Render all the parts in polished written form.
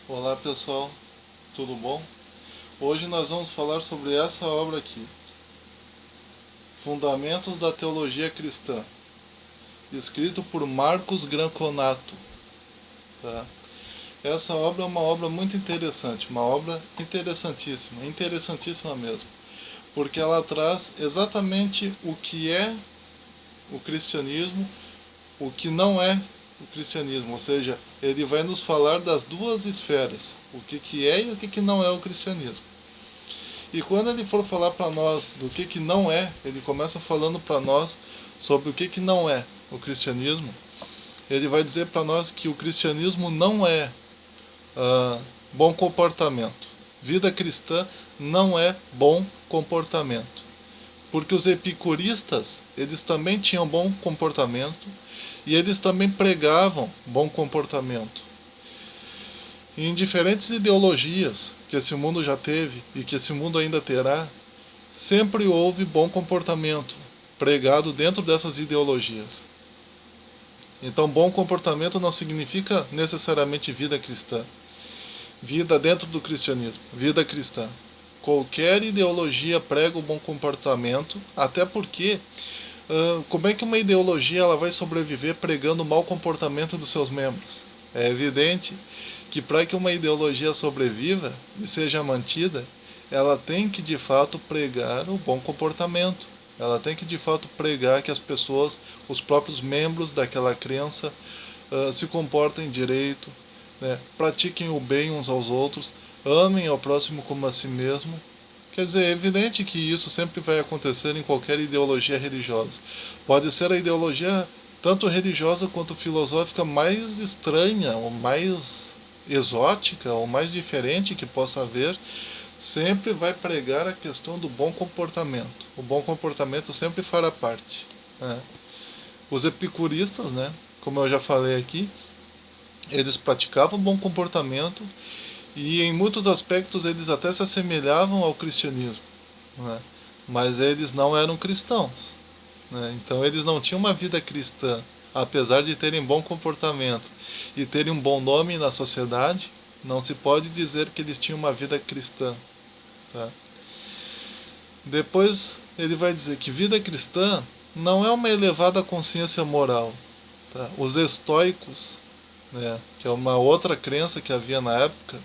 Olá pessoal, tudo bom? Hoje nós vamos falar sobre essa obra aqui, Fundamentos da Teologia Cristã, escrito por Marcos Granconato. Tá? Essa obra é uma obra muito interessante, uma obra interessantíssima, interessantíssima mesmo, porque ela traz exatamente o que é o cristianismo, o que não é o cristianismo, ou seja, ele vai nos falar das duas esferas, o que é e o que não é o cristianismo. E quando ele for falar para nós do que não é, ele começa falando para nós sobre o que não é o cristianismo. Ele vai dizer para nós que o cristianismo não é bom comportamento. Vida cristã não é bom comportamento. Porque os epicuristas, eles também tinham bom comportamento e eles também pregavam bom comportamento. E em diferentes ideologias que esse mundo já teve e que esse mundo ainda terá, sempre houve bom comportamento pregado dentro dessas ideologias. Então, bom comportamento não significa necessariamente vida cristã. Vida dentro do cristianismo, vida cristã. Qualquer ideologia prega o bom comportamento, até porque como é que uma ideologia ela vai sobreviver pregando o mau comportamento dos seus membros? É evidente que para que uma ideologia sobreviva e seja mantida, ela tem que de fato pregar o bom comportamento. Ela tem que de fato pregar que as pessoas, os próprios membros daquela crença, se comportem direito, né? Pratiquem o bem uns aos outros, amem ao próximo como a si mesmo. Quer dizer, é evidente que isso sempre vai acontecer em qualquer ideologia religiosa. Pode ser a ideologia tanto religiosa quanto filosófica mais estranha, ou mais exótica, ou mais diferente que possa haver, sempre vai pregar a questão do bom comportamento. O bom comportamento sempre fará parte, né? Os epicuristas, né, como eu já falei aqui, eles praticavam bom comportamento e em muitos aspectos eles até se assemelhavam ao cristianismo, né? Mas eles não eram cristãos, né? Então eles não tinham uma vida cristã, apesar de terem bom comportamento e terem um bom nome na sociedade, não se pode dizer que eles tinham uma vida cristã, tá? Depois ele vai dizer que vida cristã não é uma elevada consciência moral, tá? Os estoicos, né, que é uma outra crença que havia na época,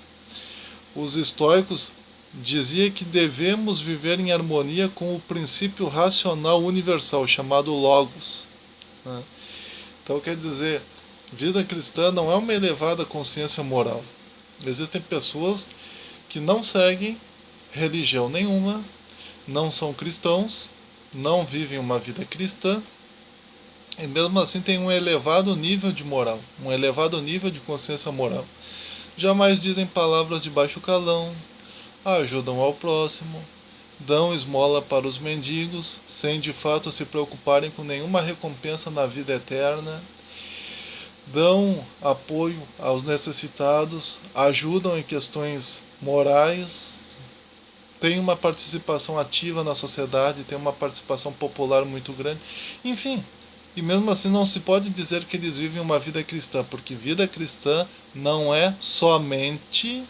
os estoicos diziam que devemos viver em harmonia com o princípio racional universal chamado Logos, né? Então quer dizer, vida cristã não é uma elevada consciência moral. Existem pessoas que não seguem religião nenhuma, não são cristãos, não vivem uma vida cristã e mesmo assim têm um elevado nível de moral, um elevado nível de consciência moral. Jamais dizem palavras de baixo calão, ajudam ao próximo, dão esmola para os mendigos, sem de fato se preocuparem com nenhuma recompensa na vida eterna, dão apoio aos necessitados, ajudam em questões morais, têm uma participação ativa na sociedade, têm uma participação popular muito grande, enfim. E mesmo assim não se pode dizer que eles vivem uma vida cristã, porque vida cristã não é somente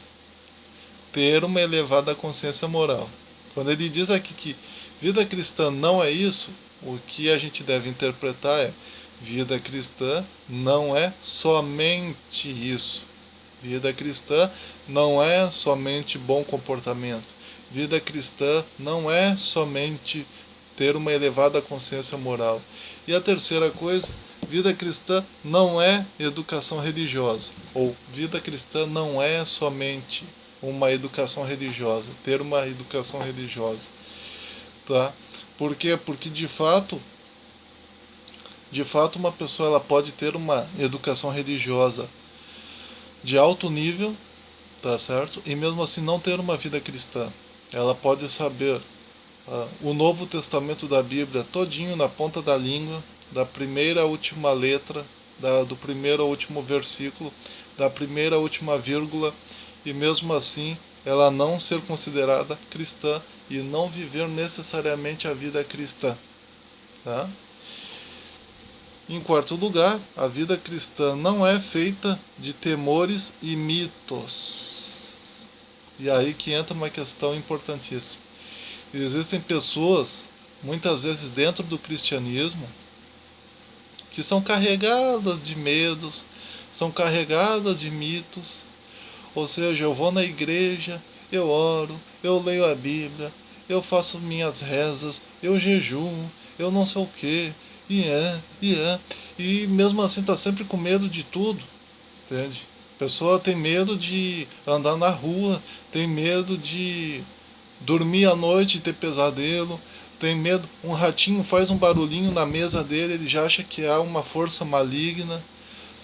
ter uma elevada consciência moral. Quando ele diz aqui que vida cristã não é isso, o que a gente deve interpretar é: vida cristã não é somente isso. Vida cristã não é somente bom comportamento. Vida cristã não é somente ter uma elevada consciência moral. E a terceira coisa, vida cristã não é educação religiosa. Ou vida cristã não é somente uma educação religiosa, ter uma educação religiosa, tá? Por quê? Porque de fato uma pessoa ela pode ter uma educação religiosa de alto nível, tá certo? E mesmo assim não ter uma vida cristã. Ela pode saber o Novo Testamento da Bíblia todinho na ponta da língua, da primeira à última letra, do primeiro ao último versículo, da primeira à última vírgula, e mesmo assim ela não ser considerada cristã e não viver necessariamente a vida cristã, tá? Em quarto lugar, a vida cristã não é feita de temores e mitos. E aí que entra uma questão importantíssima. Existem pessoas, muitas vezes dentro do cristianismo, que são carregadas de medos, são carregadas de mitos. Ou seja, eu vou na igreja, eu oro, eu leio a Bíblia, eu faço minhas rezas, eu jejuo, eu não sei o que, e mesmo assim está sempre com medo de tudo, entende? A pessoa tem medo de andar na rua, tem medo de dormir à noite e ter pesadelo, tem medo, um ratinho faz um barulhinho na mesa dele, ele já acha que há uma força maligna,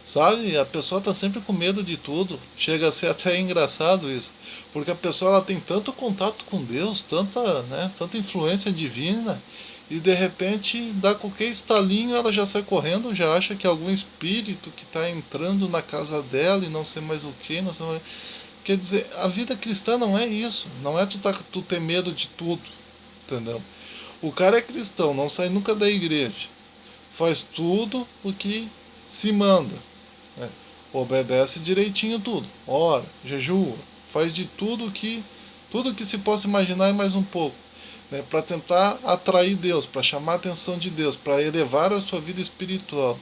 sabe? A pessoa está sempre com medo de tudo. Chega a ser até engraçado isso, porque a pessoa ela tem tanto contato com Deus, tanta influência divina, e de repente dá qualquer estalinho, ela já sai correndo, já acha que é algum espírito que está entrando na casa dela e não sei mais o que, não sei mais... Quer dizer, a vida cristã não é isso, não é tu ter medo de tudo, entendeu? O cara é cristão, não sai nunca da igreja, faz tudo o que se manda, né? Obedece direitinho tudo, ora, jejua, faz de tudo que se possa imaginar e mais um pouco, né, para tentar atrair Deus, para chamar a atenção de Deus, para elevar a sua vida espiritual.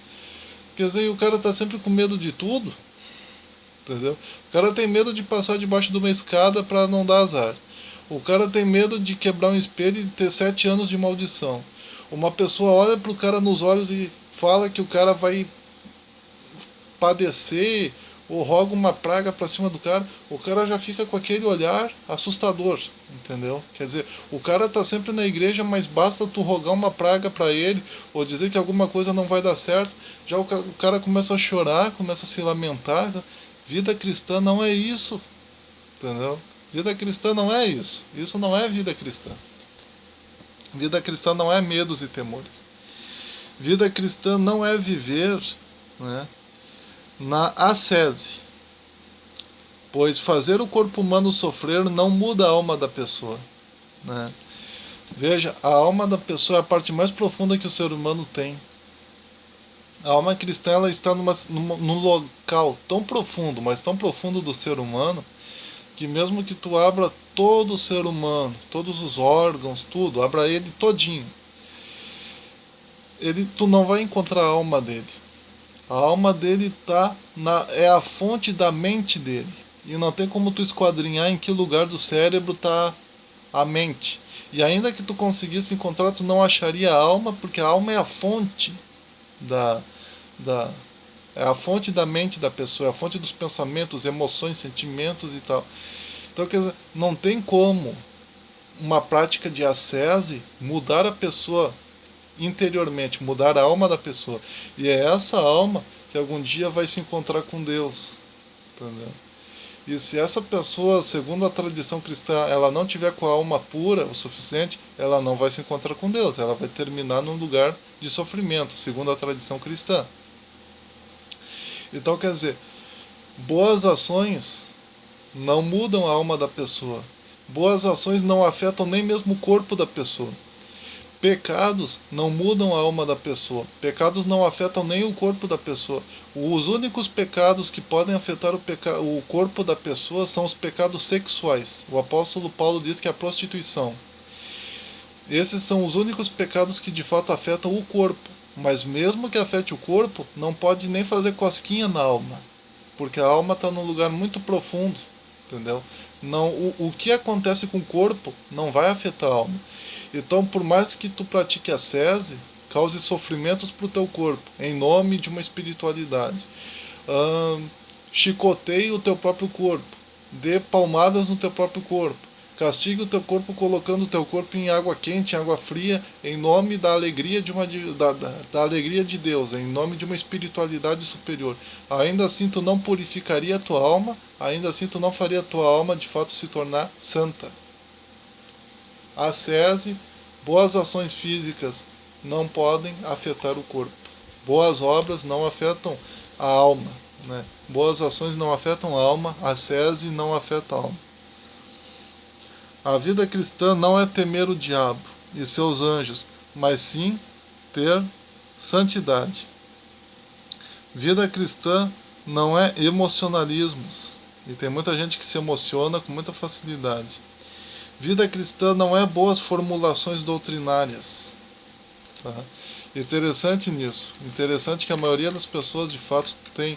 Quer dizer, o cara está sempre com medo de tudo, entendeu? O cara tem medo de passar debaixo de uma escada para não dar azar. O cara tem medo de quebrar um espelho e ter 7 anos de maldição. Uma pessoa olha pro cara nos olhos e fala que o cara vai padecer ou roga uma praga para cima do cara, o cara já fica com aquele olhar assustador, entendeu? Quer dizer, o cara tá sempre na igreja, mas basta tu rogar uma praga para ele ou dizer que alguma coisa não vai dar certo, já o cara começa a chorar, começa a se lamentar. Vida cristã não é isso, entendeu? Vida cristã não é isso. Isso não é vida cristã. Vida cristã não é medos e temores. Vida cristã não é viver, né, na ascese, pois fazer o corpo humano sofrer não muda a alma da pessoa, né? Veja, a alma da pessoa é a parte mais profunda que o ser humano tem. A alma cristã ela está num local tão profundo, mas tão profundo do ser humano, que mesmo que tu abra todo o ser humano, todos os órgãos, tudo, abra ele todinho, tu não vai encontrar a alma dele. A alma dele é a fonte da mente dele. E não tem como tu esquadrinhar em que lugar do cérebro está a mente. E ainda que tu conseguisse encontrar, tu não acharia a alma, porque a alma é a fonte da, da é a fonte da mente da pessoa, é a fonte dos pensamentos, emoções, sentimentos e tal. Então, quer dizer, não tem como uma prática de ascese mudar a pessoa interiormente, mudar a alma da pessoa. E é essa alma que algum dia vai se encontrar com Deus, entendeu? E se essa pessoa, segundo a tradição cristã, ela não tiver com a alma pura o suficiente, ela não vai se encontrar com Deus, ela vai terminar num lugar de sofrimento, segundo a tradição cristã. Então, quer dizer, boas ações não mudam a alma da pessoa. Boas ações não afetam nem mesmo o corpo da pessoa. Pecados não mudam a alma da pessoa. Pecados não afetam nem o corpo da pessoa. Os únicos pecados que podem afetar o corpo da pessoa são os pecados sexuais. O apóstolo Paulo diz que é a prostituição. Esses são os únicos pecados que de fato afetam o corpo. Mas mesmo que afete o corpo, não pode nem fazer cosquinha na alma. Porque a alma está num lugar muito profundo. Entendeu? Não, o que acontece com o corpo não vai afetar a alma. Então, por mais que tu pratique a ascese, cause sofrimentos para o teu corpo, em nome de uma espiritualidade. Chicoteie o teu próprio corpo, dê palmadas no teu próprio corpo, castigue o teu corpo colocando o teu corpo em água quente, em água fria, em nome da alegria da alegria de Deus, em nome de uma espiritualidade superior. Ainda assim tu não purificaria a tua alma, ainda assim tu não faria a tua alma de fato se tornar santa. Ascese, boas ações físicas não podem afetar o corpo. Boas obras não afetam a alma, né? Boas ações não afetam a alma, ascese não afeta a alma. A vida cristã não é temer o diabo e seus anjos, mas sim ter santidade. Vida cristã não é emocionalismos. E tem muita gente que se emociona com muita facilidade. Vida cristã não é boas formulações doutrinárias. Tá? Interessante nisso. Interessante que a maioria das pessoas de fato tem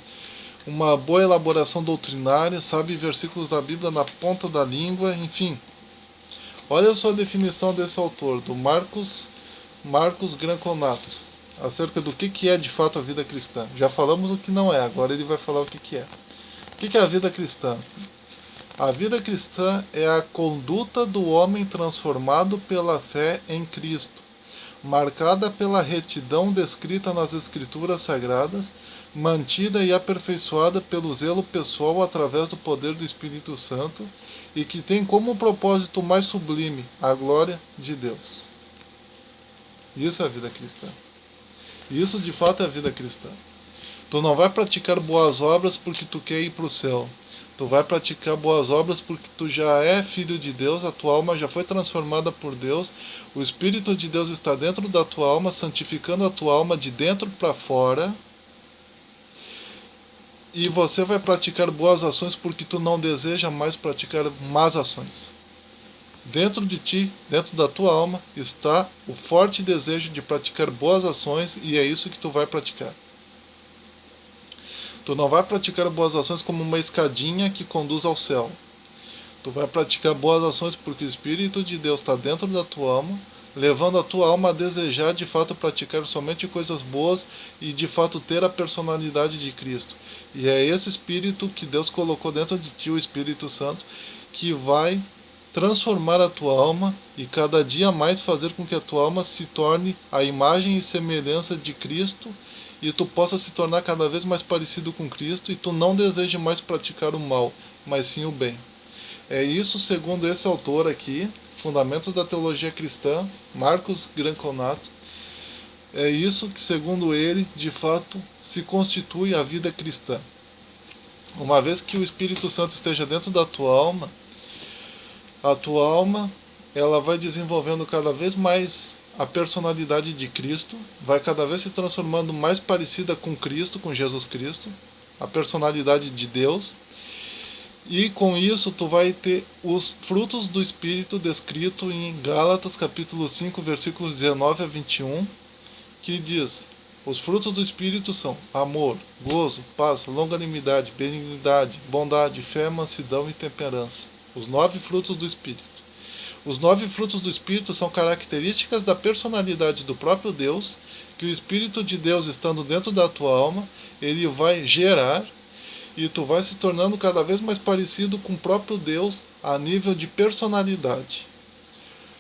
uma boa elaboração doutrinária, sabe versículos da Bíblia na ponta da língua, enfim. Olha só a definição desse autor, do Marcos Granconato, acerca do que é de fato a vida cristã. Já falamos o que não é, agora ele vai falar o que é. O que é a vida cristã? A vida cristã é a conduta do homem transformado pela fé em Cristo, marcada pela retidão descrita nas Escrituras Sagradas, mantida e aperfeiçoada pelo zelo pessoal através do poder do Espírito Santo e que tem como propósito mais sublime a glória de Deus. Isso é a vida cristã. Isso de fato é a vida cristã. Tu não vai praticar boas obras porque tu quer ir para o céu. Tu vai praticar boas obras porque tu já é filho de Deus, a tua alma já foi transformada por Deus, o Espírito de Deus está dentro da tua alma, santificando a tua alma de dentro para fora. E você vai praticar boas ações porque tu não deseja mais praticar más ações. Dentro de ti, dentro da tua alma, está o forte desejo de praticar boas ações e é isso que tu vai praticar. Tu não vai praticar boas ações como uma escadinha que conduz ao céu. Tu vai praticar boas ações porque o Espírito de Deus está dentro da tua alma, levando a tua alma a desejar de fato praticar somente coisas boas e de fato ter a personalidade de Cristo. E é esse Espírito que Deus colocou dentro de ti, o Espírito Santo, que vai transformar a tua alma e cada dia mais fazer com que a tua alma se torne a imagem e semelhança de Cristo e tu possa se tornar cada vez mais parecido com Cristo e tu não deseje mais praticar o mal, mas sim o bem. É isso segundo esse autor aqui, Fundamentos da Teologia Cristã, Marcos Granconato. É isso que, segundo ele, de fato, se constitui a vida cristã. Uma vez que o Espírito Santo esteja dentro da tua alma, a tua alma ela vai desenvolvendo cada vez mais a personalidade de Cristo, vai cada vez se transformando mais parecida com Cristo, com Jesus Cristo, a personalidade de Deus. E com isso tu vai ter os frutos do Espírito descrito em Gálatas capítulo 5, versículos 19 a 21, que diz: os frutos do Espírito são amor, gozo, paz, longanimidade, benignidade, bondade, fé, mansidão e temperança. Os 9 frutos do Espírito. Os 9 frutos do Espírito são características da personalidade do próprio Deus, que o Espírito de Deus estando dentro da tua alma, ele vai gerar e tu vai se tornando cada vez mais parecido com o próprio Deus a nível de personalidade.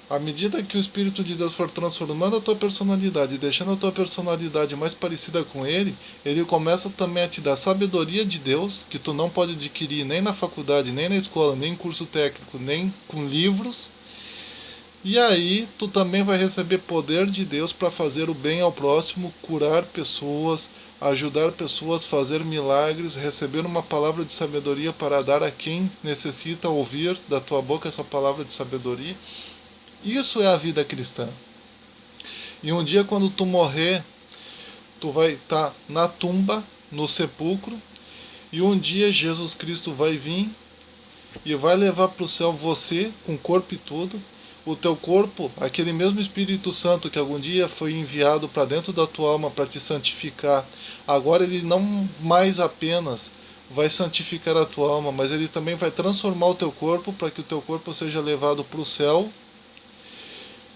À medida que o Espírito de Deus for transformando a tua personalidade, deixando a tua personalidade mais parecida com Ele, Ele começa também a te dar sabedoria de Deus, que tu não pode adquirir nem na faculdade, nem na escola, nem em curso técnico, nem com livros. E aí tu também vai receber poder de Deus para fazer o bem ao próximo, curar pessoas, ajudar pessoas, fazer milagres, receber uma palavra de sabedoria para dar a quem necessita ouvir da tua boca essa palavra de sabedoria. Isso é a vida cristã. E um dia quando tu morrer, tu vai estar na tumba, no sepulcro, e um dia Jesus Cristo vai vir e vai levar para o céu você, com corpo e tudo. O teu corpo, aquele mesmo Espírito Santo que algum dia foi enviado para dentro da tua alma para te santificar, agora ele não mais apenas vai santificar a tua alma, mas ele também vai transformar o teu corpo para que o teu corpo seja levado para o céu.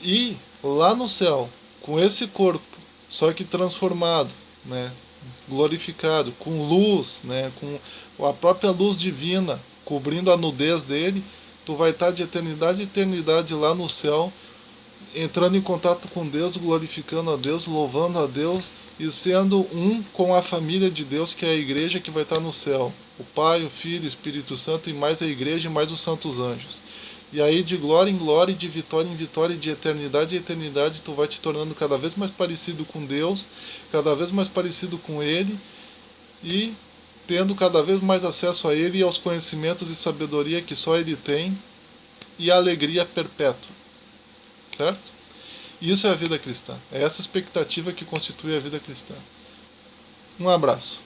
E lá no céu, com esse corpo, só que transformado, né, glorificado, com luz, né, com a própria luz divina cobrindo a nudez dele, tu vai estar de eternidade em eternidade lá no céu, entrando em contato com Deus, glorificando a Deus, louvando a Deus e sendo um com a família de Deus, que é a igreja que vai estar no céu. O Pai, o Filho, o Espírito Santo e mais a igreja e mais os santos anjos. E aí de glória em glória, de vitória em vitória, de eternidade em eternidade, tu vai te tornando cada vez mais parecido com Deus, cada vez mais parecido com Ele e tendo cada vez mais acesso a Ele e aos conhecimentos e sabedoria que só Ele tem e a alegria perpétua. Certo? Isso é a vida cristã. É essa expectativa que constitui a vida cristã. Um abraço.